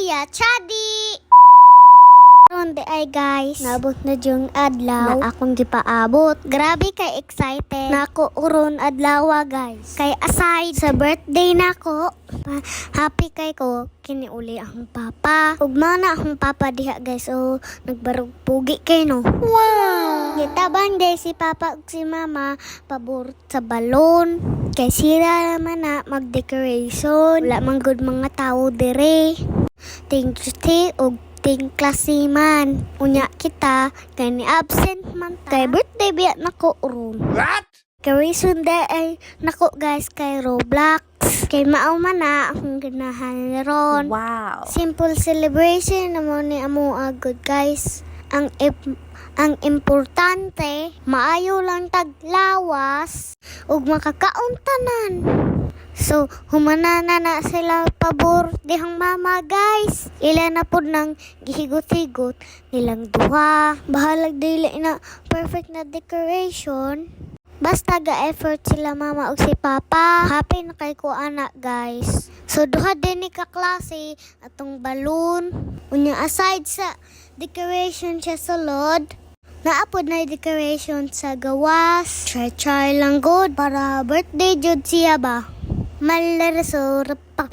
Kuya Chadi! Karon di ay guys, naabot na yung adlaw na akong gipaabot. Grabe kay excited na ako uron adlaw guys. Kay aside sa birthday nako, happy kay ko kiniuli akong papa. Ug na akong papa diha guys, so nagbarog pugi kay no. Wow! Gitabang guys si papa ug si mama pabor sa balon. Kay sila naman na mag-decoration. Wala man gud mga tao dire. Thank you ug ting klasiman. Unya kita kay ni absent man ta. Kay birthday biya nako uron. What? Kay reason day ay nako guys kay Roblox. Kay maaw man na akong ganahan ron. Wow. Simple celebration naman ni amo agad guys. Ang importante, maayo lang taglawas ug makakauntanan. So, humanana na sila pabor dihang mama guys. Ila na po nang gihigot-higot nilang duha. Bahalag dili na perfect na decoration. Basta ga-effort sila mama ug si papa. Happy na kay ko anak guys. So, duha din ni kaklase atong balloon. Unya aside sa decoration siya sulod, naapod na decoration sa gawas. Try lang good para birthday jud siya ba. Malarsurpa.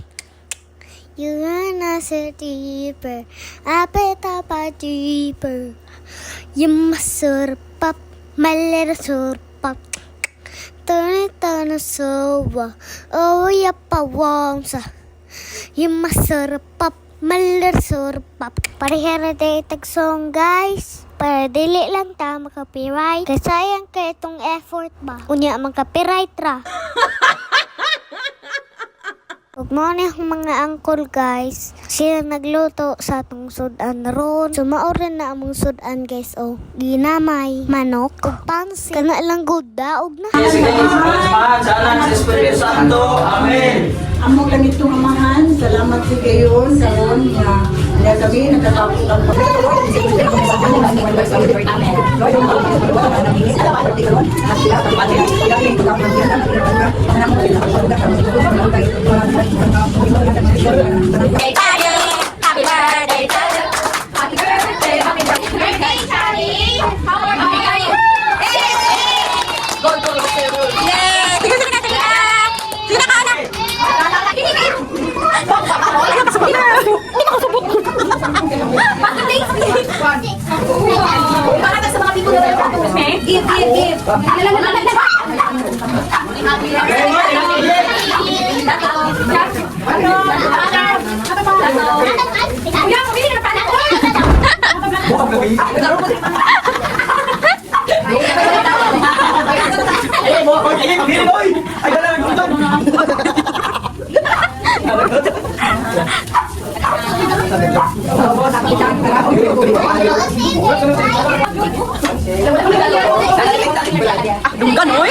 You wanna sit deeper. Apeta pa deeper. You masurpa. Malarsurpa. Turn it on a sowa. Oh, ya pawamsa. You masurpa. Malarsurpa. Parehara day tag song guys. Para dili lang ta makapiright. Kaya sayang ka itong effort ba. Unya makapiright ra. Huwag mo na yung mga uncle guys. Sila nagluto sa atong sudan ron. Sumauran na among sudan guys. O, ginamay, manok, ug pansit. Kana lang good daog na. Sige, sa anak sa Espiritu Santo. Amen. Among langit itong amahan, salamat sa kayo sa ron na kami natatapos ang Happy birthday to you. Happy birthday, happy birthday, Charlie. Happy birthday. Go, go, go. Yay! Sige, sige na, sige na. Sige na, kanan. Hindi ka kasabot. Bakit day? Para ka sa mga people na tayo. Give, give, give. Dunggan, oy.